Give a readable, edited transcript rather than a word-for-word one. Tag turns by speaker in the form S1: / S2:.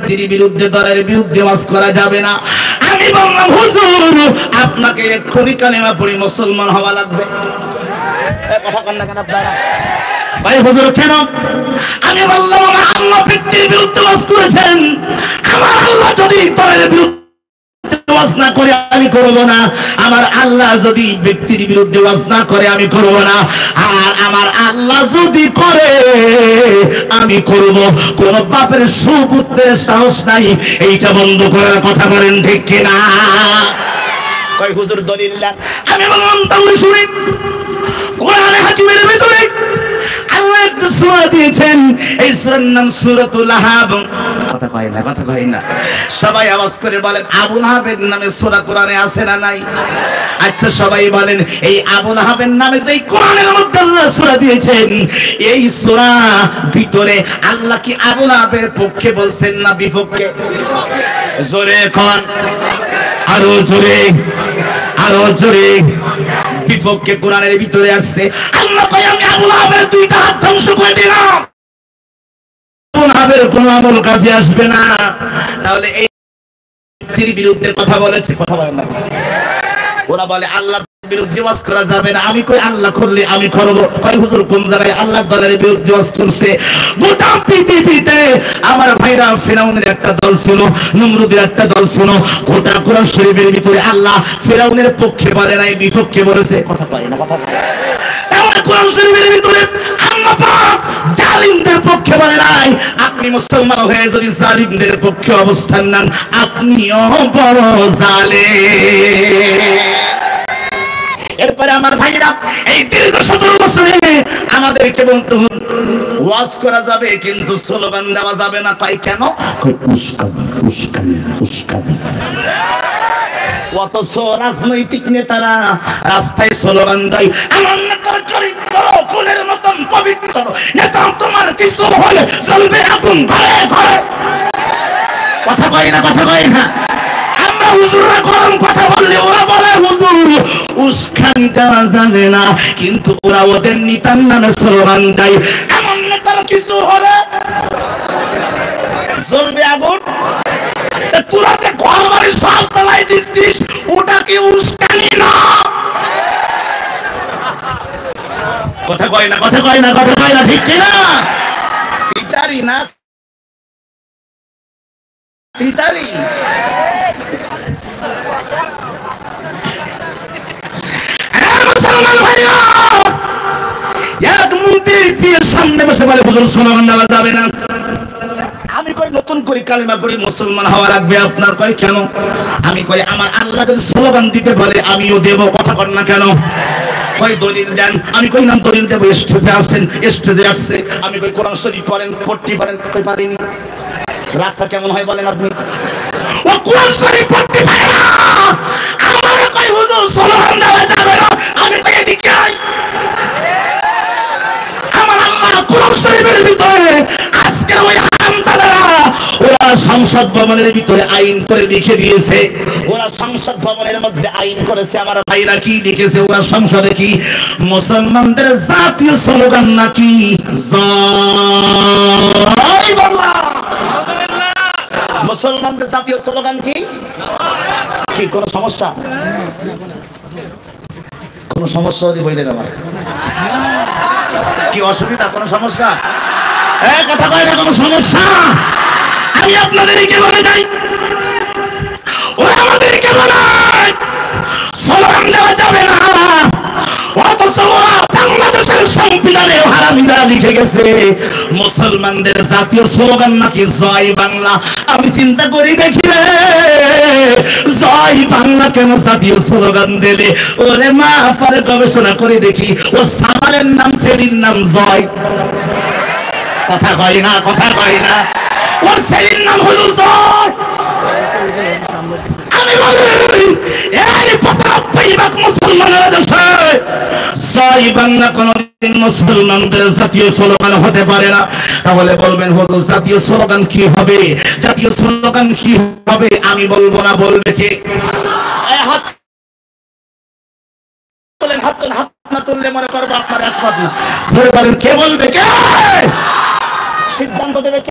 S1: ব্যক্তির বিরুদ্ধে, দলের বিরুদ্ধে ওয়াজ করা যাবে না। আমি বললাম হুজুর আপনাকে এক্ষুনি কালেমা পড়ে মুসলমান হওয়া লাগবে। কথা কন না কেন আপনারা? ভাই হুজুর কেন? আমি বললাম আমার আল্লাহ ব্যক্তির বিরুদ্ধে ওয়াজ করেছেন, আমার আল্লাহ যদি দলের বিরুদ্ধে ওয়াজ না করে আমি করব না, আমার আল্লাহ যদি ব্যক্তির বিরুদ্ধে ওয়াজ না করে আমি করব না, আর আমার আল্লাহ যদি করে আমি করব। কোন বাপের সুপুত্রের সাহস নাই এইটা বন্ধ করার। কথা বলেন ঠিক কিনা? কয় হুজুর দলিল না। আমি বললাম তাহলে শুনেন, কোরআনে হাকিমের ভিতরে আল্লাহ একটা সূরা দিয়েছেন, এই সূরার নাম সূরাতুল লাহাব। কথা কয় না, কথা কয় না। সবাই আওয়াজ করে বলেন আবু লাহাবের নামে সূরা কোরআনে আছে না নাই? আচ্ছা সবাই বলেন এই আবু লাহাবের নামে যেই কোরআনের মধ্যে আল্লাহ সূরা দিয়েছেন, এই সূরা ভিতরে আল্লাহ কি আবু লাহাবের পক্ষে বলছেন না বিপক্ষে? জোরে কোন, আরো জোরে, আরো জোরে। বিপক্ষে কোরআনের ভিতরে আসছে। আল্লাহ কয় আমি আবু লাহাবের দুইটা হাত ধ্বংস করে দিলাম, আবু লাহাবের কোন আমল কাজে আসবে না। তাহলে এই ব্যক্তির বিরুদ্ধে কথা বলেছে, কথা বলেন না। ওরা বলে আল্লাহ বিরুদ্ধে ওয়াজ করা যাবে না। আমি কই আল্লাহ করলে আমি করব। কয় হুজুর কোন জায়গায় আল্লাহ দলের বিরুদ্ধে ওয়াজ করছে? গোটা পৃথিবীতে আমার ভাইরা ফিরাউনের একটা দল ছিল, নমরুদের একটা দল ছিল। গোটা কোরআন শরীফের ভিতরে আল্লাহ ফিরাউনের পক্ষে বলে নাই, বিপক্ষে বলেছে। কথা কয় না, কথা কয়। তাহলে কোরআন শরীফের ভিতরে আল্লাহ পাক জালিমদের পক্ষে বলে নাই। আপনি মুসলমান হয়ে যদি জালিমদের পক্ষে অবস্থান নেন, আপনিও বড় জালেম। এরপরে আমার ভাইরা এই দীর্ঘ 17 বছরে আমাদেরকে বলতে ওয়াজ করা যাবে কিন্তু স্লোগান দেওয়া যাবে না। তাই কেন? কই উস্কানি, উস্কানি, উস্কানি। অথচ রাজনৈতিক নেতারা রাস্তায় স্লোগান দেয় আমার নেতার চরিত্র ফুলের মতন পবিত্র, নেতা তোমার কিছু হলে জ্বলবে আগুন ঘরে ঘরে। কথা কয় না, কথা কয় না। আমরা হুজুররা গরম কথা বললে ওরা বলে হুজুর উস্কানি দেওয়া জানে না, কিন্তু ওরা ওদের নেতার নামে স্লোগান দেয় এমন নেতার কিছু হলে জ্বলবে আগুন। তোরা যে ঘর বাড়ি সব চালাই দিচ্ছিস, ওটা কি উস্কানি না? কথা কয় না, কথা কয় না, কথা কয় না, ঠিক কিনা? সিটারি না, সিটারি। মুসলমান ভাইরা এক মন্ত্রীর পীরের সামনে বসে বলে হুজুর স্লোগান দেওয়া যাবে না। আমি কই নতুন করে কালিমা পড়ে মুসলমান হওয়া লাগবে আপনার? কয় কেন? আমি কই আমার আল্লাহ যদি স্লোগান দিতে বলে আমিও দেব। কথা কর না কেন? কই দলিল দেন। আমি কই নাম দলিল দেব। স্টেজে আসেন, স্টেজে আসছে। আমি কই কোরআন শরীফ পড়েন, পড়তে পারেন? কই পারিনি। রাতটা কেমন হয় বলেন আপনি? ও কোরআন শরীফ পড়তে পারে না, আমার কই হুজুর স্লোগান দেওয়া যাবে না। আমি কই এদিকে আই। আমার আল্লাহ কোরআন শরীফের ভিতরে আজকে ওই হারামজাদারা ওরা সংসদ ভবনের ভিতরে আইন করে লিখে দিয়েছে। ওরা সংসদ ভবনের মধ্যে আইন করেছে। আমার ভাইরা কি লিখেছে? ওরা সংসদে কি মুসলমানদের জাতীয় স্লোগান নাকি জয় বাংলা। মুসলমানদের জাতীয় স্লোগান কি? কি কোন সমস্যা? কোন সমস্যা যদি বললেন আমার কি অসুবিধা? কোন সমস্যা? কথা কয় না, কোন সমস্যা? আমি আপনাদেরকে বলে যাই, ওরা আমাদেরকে বলে স্লোগান দেওয়া যাবে না। অথচ ওরা বাংলাদেশের সংবিধানে হারামিরা লিখে গেছে মুসলমানদের জাতীয় স্লোগান নাকি জয় বাংলা। আমি চিন্তা করি দেখি রে, জয় বাংলা কেন জাতীয় স্লোগান দেবে? ওরে মা, পরে গবেষণা করে দেখি ও সামারের নাম সেদিন নাম জয়। কথা কয় না, কথা কয় না। ওর সেদিন নাম হলো জয়। আমি বলি এই 95% মুসলমানের দেশে জয় বাংলা কোনদিন মুসলমানদের জাতীয় স্লোগান হতে পারে না। তাহলে বলবেন হুজুর জাতীয় স্লোগান কি হবে? জাতীয় স্লোগান কি হবে? আমি বলবো না, বলবে কে? হাত তোলেন, হাত তোলেন। হাত না তুললে মনে করবো আপনার একমাত্র। কে বলবে? কে সিদ্ধান্ত দেবে?